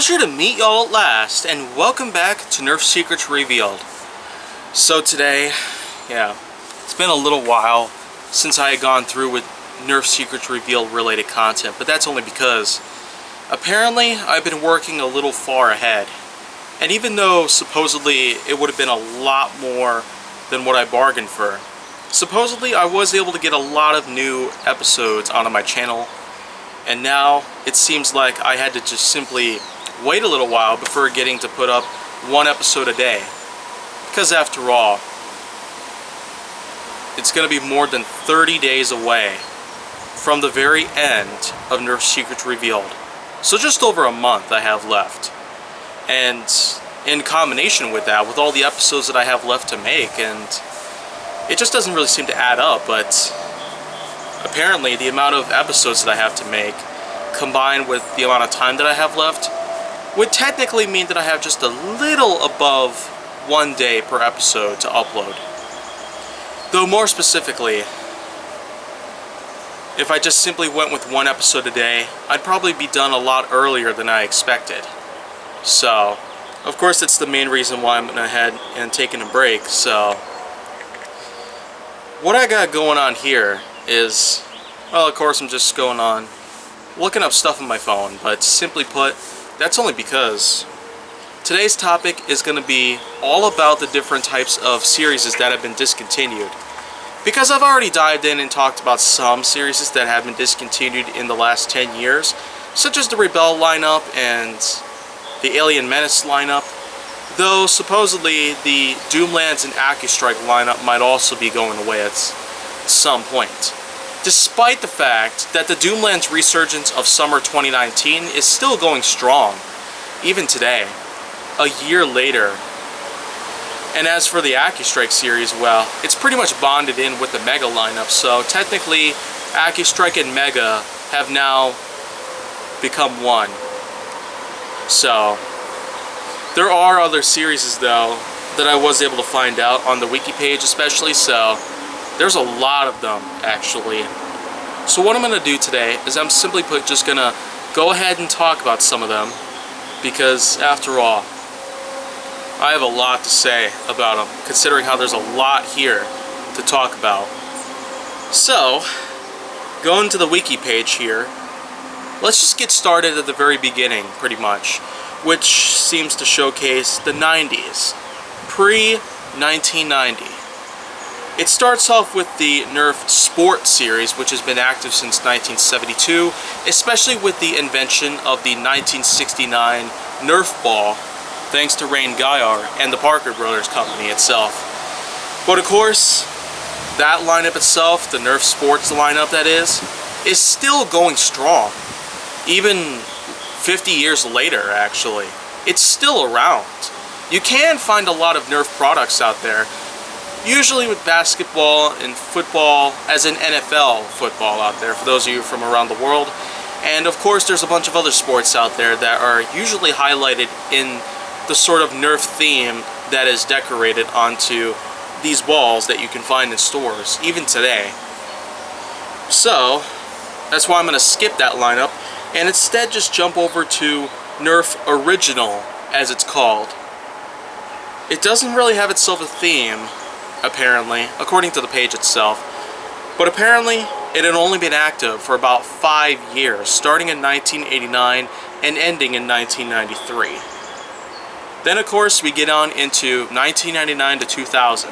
Pleasure to meet y'all at last, and welcome back to Nerf Secrets Revealed. So today, it's been a little while since I had gone through with Nerf Secrets Revealed related content, but that's only because apparently I've been working a little far ahead. And even though supposedly it would have been a lot more than what I bargained for, supposedly I was able to get a lot of new episodes onto my channel. And now it seems like I had to just simply wait a little while before getting to put up one episode a day. Because after all, it's going to be more than 30 days away from the very end of Nerf Secrets Revealed. So just over a month I have left. And in combination with that, with all the episodes that I have left to make, and it just doesn't really seem to add up, but apparently the amount of episodes that I have to make combined with the amount of time that I have left would technically mean that I have just a little above 1 day per episode to upload. Though more specifically, if I just simply went with one episode a day, I'd probably be done a lot earlier than I expected. So, of course that's the main reason why I'm going ahead and taking a break. So, what I got going on here is, well, of course I'm just going on looking up stuff on my phone, but simply put, that's only because today's topic is going to be all about the different types of series that have been discontinued. Because I've already dived in and talked about some series that have been discontinued in the last 10 years, such as the Rebel lineup and the Alien Menace lineup, though supposedly the Doomlands and AccuStrike lineup might also be going away at some point. Despite the fact that the Doomlands resurgence of summer 2019 is still going strong, even today, a year later. And as for the AccuStrike series, well, it's pretty much bonded in with the Mega lineup, so technically AccuStrike and Mega have now become one. So, there are other series though that I was able to find out on the wiki page especially, so there's a lot of them actually. So what I'm going to do today is I'm simply put just going to go ahead and talk about some of them, because after all, I have a lot to say about them, considering how there's a lot here to talk about. So, going to the wiki page here, let's just get started at the very beginning, pretty much, which seems to showcase the 90s, pre-1990. It starts off with the Nerf Sport series, which has been active since 1972, especially with the invention of the 1969 Nerf ball, thanks to Rain Guyar and the Parker Brothers company itself. But of course, that lineup itself, the Nerf Sports lineup that is still going strong. Even 50 years later, actually. It's still around. You can find a lot of Nerf products out there, usually with basketball and football, as in NFL football out there, for those of you from around the world. And of course, there's a bunch of other sports out there that are usually highlighted in the sort of Nerf theme that is decorated onto these balls that you can find in stores, even today. So, that's why I'm going to skip that lineup and instead just jump over to Nerf Original, as it's called. It doesn't really have itself a theme, apparently, according to the page itself, but apparently it had only been active for about 5 years, starting in 1989 and ending in 1993. Then of course we get on into 1999 to 2000,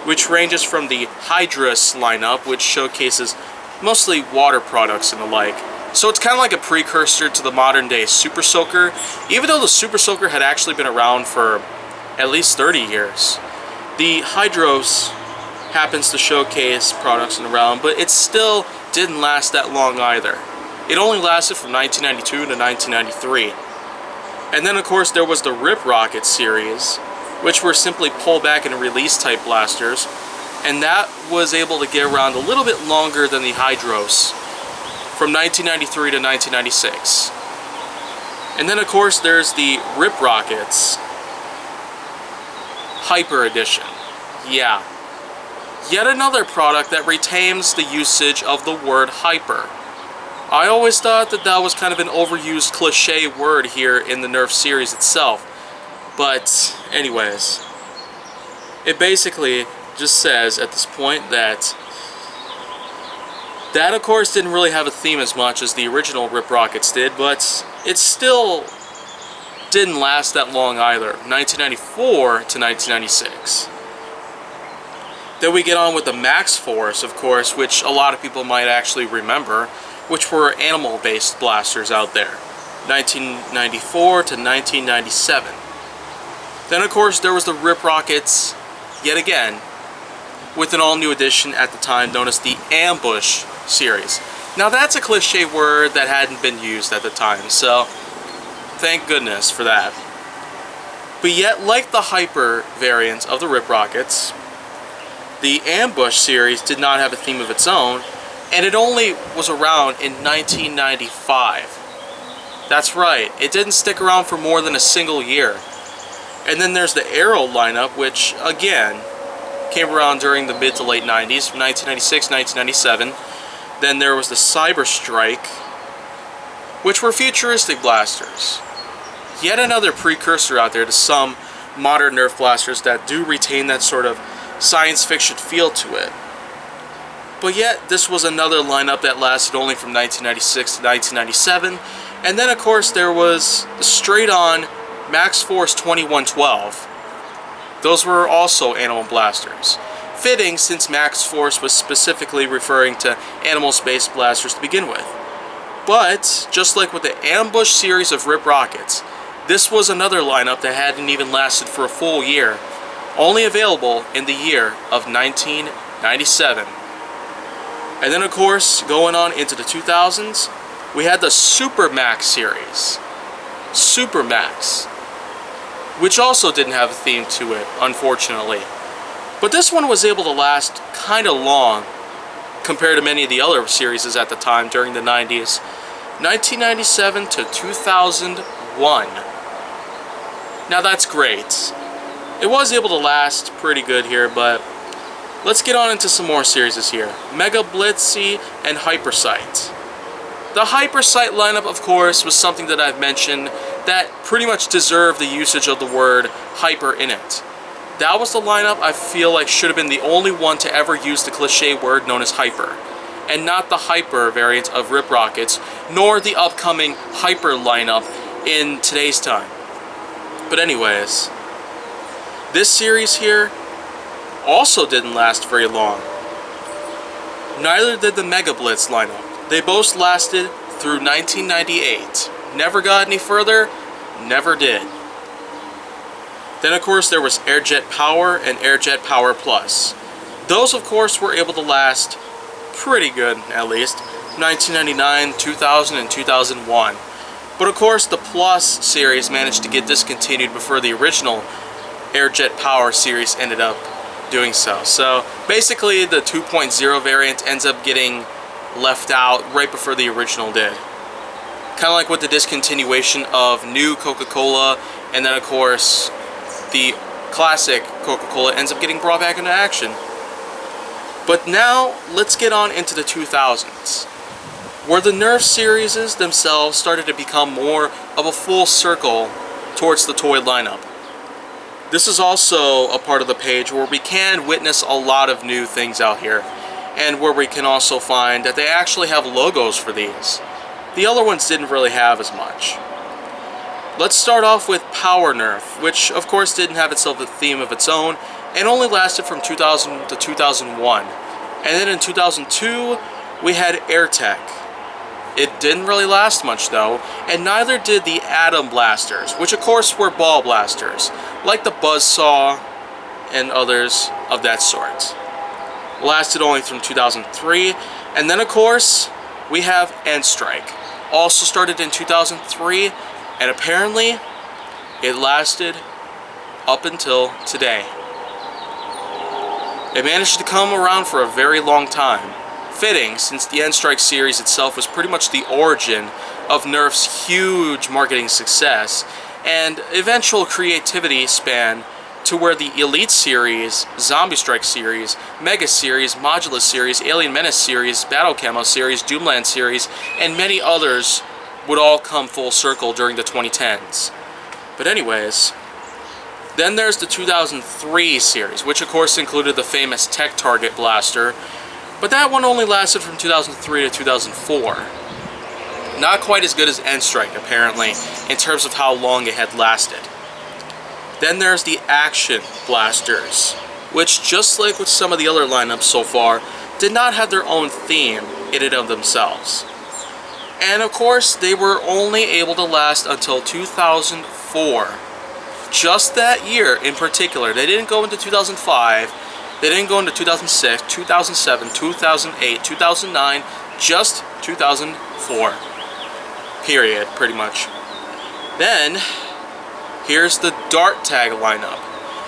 which ranges from the Hydrus lineup, which showcases mostly water products and the like. So it's kind of like a precursor to the modern day Super Soaker, even though the Super Soaker had actually been around for at least 30 years. The Hydros happens to showcase products in the realm, but it still didn't last that long either. It only lasted from 1992 to 1993. And then of course there was the Rip Rocket series, which were simply pull back and release type blasters, and that was able to get around a little bit longer than the Hydros, from 1993 to 1996. And then of course there's the Rip Rockets Hyper Edition. Yeah. Yet another product that retains the usage of the word hyper. I always thought that that was kind of an overused cliche word here in the Nerf series itself. But anyways, it basically just says at this point that of course didn't really have a theme as much as the original Rip Rockets did, but it still didn't last that long either, 1994 to 1996. Then we get on with the Max Force, of course, which a lot of people might actually remember, which were animal-based blasters out there, 1994 to 1997. Then, of course, there was the Rip Rockets, yet again, with an all-new edition at the time known as the Ambush series. Now, that's a cliche word that hadn't been used at the time, so thank goodness for that. But yet, like the Hyper variant of the Rip Rockets, the Ambush series did not have a theme of its own, and it only was around in 1995. That's right, it didn't stick around for more than a single year. And then there's the Arrow lineup, which, again, came around during the mid to late 90s, from 1996, 1997. Then there was the Cyber Strike, which were futuristic blasters. Yet another precursor out there to some modern Nerf blasters that do retain that sort of science fiction feel to it. But yet, this was another lineup that lasted only from 1996 to 1997. And then, of course, there was the straight-on Max Force 2112. Those were also animal blasters. Fitting, since Max Force was specifically referring to animal space blasters to begin with. But, just like with the Ambush series of Rip Rockets, this was another lineup that hadn't even lasted for a full year, only available in the year of 1997. And then, of course, going on into the 2000s, we had the Super Max series. Super Max, which also didn't have a theme to it, unfortunately. But this one was able to last kind of long compared to many of the other series at the time during the 90s. 1997 to 2001. Now that's great. It was able to last pretty good here, but let's get on into some more series here. Mega Blitzy and Hypersight. The Hypersight lineup, of course, was something that I've mentioned that pretty much deserved the usage of the word hyper in it. That was the lineup I feel like should have been the only one to ever use the cliche word known as hyper, and not the Hyper variant of Rip Rockets, nor the upcoming Hyper lineup in today's time. But anyways, this series here also didn't last very long. Neither did the Mega Blitz lineup. They both lasted through 1998. Never got any further, never did. Then, of course, there was Airjet Power and Airjet Power Plus. Those, of course, were able to last pretty good, at least, 1999, 2000, and 2001. But, of course, the Plus series managed to get discontinued before the original Airjet Power series ended up doing so. So, basically, the 2.0 variant ends up getting left out right before the original did. Kind of like with the discontinuation of new Coca-Cola, and then of course the classic Coca-Cola ends up getting brought back into action. But now let's get on into the 2000s, where the Nerf series themselves started to become more of a full circle towards the toy lineup. This is also a part of the page where we can witness a lot of new things out here, and where we can also find that they actually have logos for these. The other ones didn't really have as much. Let's start off with Power Nerf, which of course didn't have itself a theme of its own, and only lasted from 2000 to 2001. And then in 2002, we had AirTech. It didn't really last much though, and neither did the Atom Blasters, which of course were ball blasters, like the Buzzsaw and others of that sort. Lasted only from 2003, and then of course we have N-Strike. Also started in 2003, and apparently it lasted up until today. It managed to come around for a very long time. Fitting, since the N-Strike series itself was pretty much the origin of Nerf's huge marketing success and eventual creativity span to where the Elite Series, Zombie Strike Series, Mega Series, Modulus Series, Alien Menace Series, Battle Camo Series, Doomland Series, and many others would all come full circle during the 2010s. But anyways, then there's the 2003 series, which of course included the famous Tech Target blaster, but that one only lasted from 2003 to 2004. Not quite as good as N-Strike, apparently, in terms of how long it had lasted. Then there's the Action blasters, which, just like with some of the other lineups so far, did not have their own theme in and of themselves. And of course, they were only able to last until 2004. Just that year in particular. They didn't go into 2005, they didn't go into 2006, 2007, 2008, 2009, just 2004. Period, pretty much. Then, here's the Dart Tag lineup.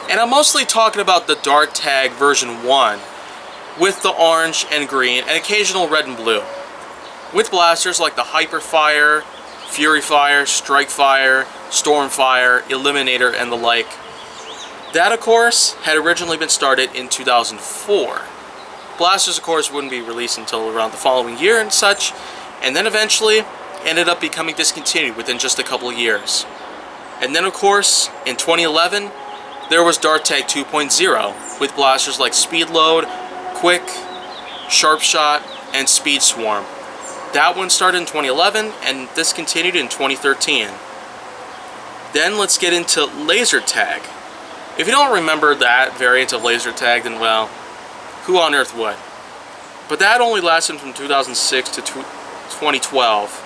And I'm mostly talking about the Dart Tag version 1, with the orange and green, and occasional red and blue. With blasters like the Hyperfire, Fury Fire, Strike Fire, Storm Fire, Eliminator, and the like. That, of course, had originally been started in 2004. Blasters, of course, wouldn't be released until around the following year and such, and then eventually ended up becoming discontinued within just a couple of years. And then, of course, in 2011, there was Dart Tag 2.0, with blasters like Speed Load, Quick, Sharp Shot, and Speed Swarm. That one started in 2011 and discontinued in 2013. Then let's get into Laser Tag. If you don't remember that variant of Laser Tag, then well, who on earth would? But that only lasted from 2006 to 2012.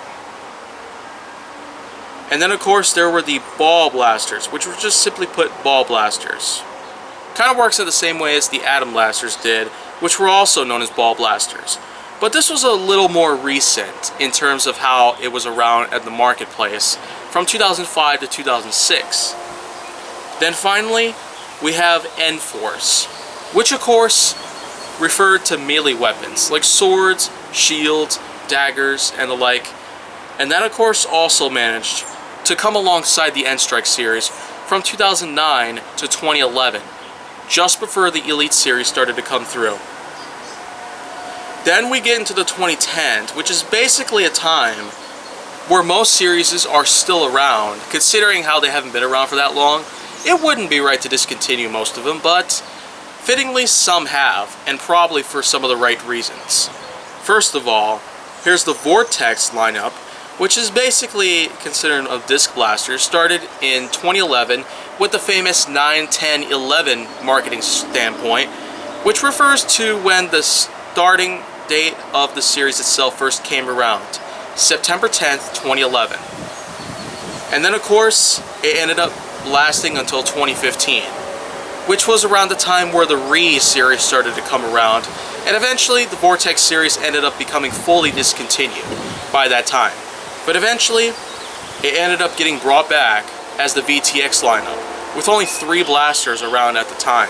And then, of course, there were the Ball Blasters, which were just simply put Ball Blasters. Kind of works in the same way as the Atom Blasters did, which were also known as Ball Blasters. But this was a little more recent in terms of how it was around at the marketplace, from 2005 to 2006. Then finally, we have N-Force, which of course referred to melee weapons, like swords, shields, daggers, and the like. And that, of course, also managed to come alongside the N-Strike series from 2009 to 2011, just before the Elite series started to come through. Then we get into the 2010s, which is basically a time where most series are still around. Considering how they haven't been around for that long, it wouldn't be right to discontinue most of them, but fittingly some have, and probably for some of the right reasons. First of all, here's the Vortex lineup, which is basically considered a disc blaster, started in 2011 with the famous 9, 10, 11 marketing standpoint, which refers to when the starting date of the series itself first came around, September 10th, 2011. And then, of course, it ended up lasting until 2015, which was around the time where the Re series started to come around, and eventually the Vortex series ended up becoming fully discontinued by that time. But eventually, it ended up getting brought back as the VTX lineup, with only 3 blasters around at the time,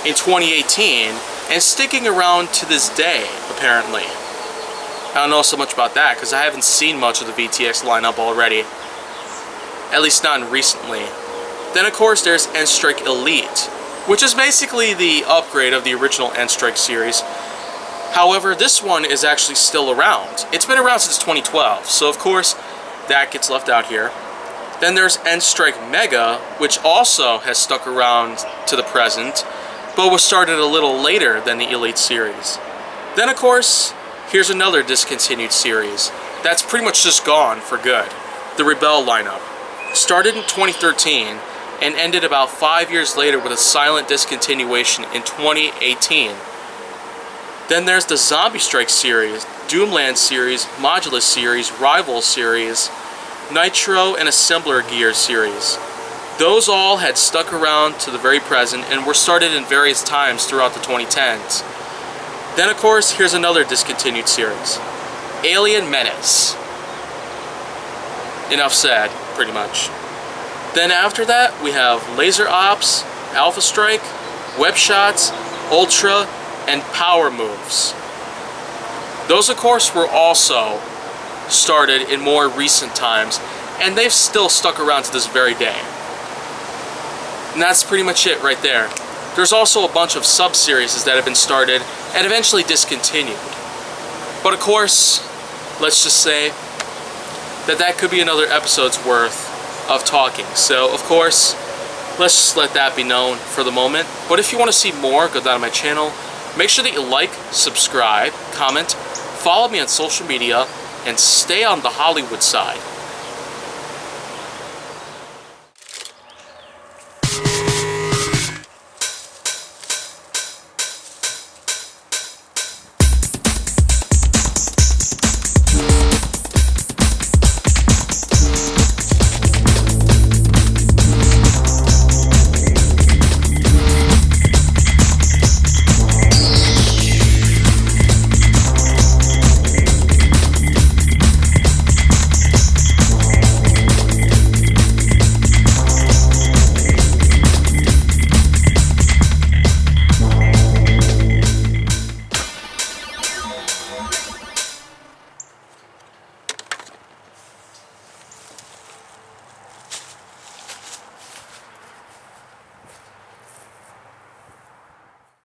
in 2018, and sticking around to this day, apparently. I don't know so much about that, because I haven't seen much of the VTX lineup already, at least not recently. Then, of course, there's N-Strike Elite, which is basically the upgrade of the original N-Strike series. However, this one is actually still around. It's been around since 2012, so of course, that gets left out here. Then there's N-Strike Mega, which also has stuck around to the present, but was started a little later than the Elite series. Then, of course, here's another discontinued series that's pretty much just gone for good. The Rebel lineup. Started in 2013 and ended about 5 years later with a silent discontinuation in 2018. Then there's the Zombie Strike series, Doomland series, Modulus series, Rival series, Nitro and Assembler Gear series. Those all had stuck around to the very present and were started in various times throughout the 2010s. Then, of course, here's another discontinued series, Alien Menace. Enough said, pretty much. Then after that, we have Laser Ops, Alpha Strike, Web Shots, Ultra, and Power Moves. Those, of course, were also started in more recent times, and they've still stuck around to this very day. And that's pretty much it right there. There's also a bunch of sub-series that have been started and eventually discontinued. But of course, let's just say that could be another episode's worth of talking. So of course, let's just let that be known for the moment. But if you want to see more, go down to my channel. Make sure that you like, subscribe, comment, follow me on social media, and stay on the Hollywood side.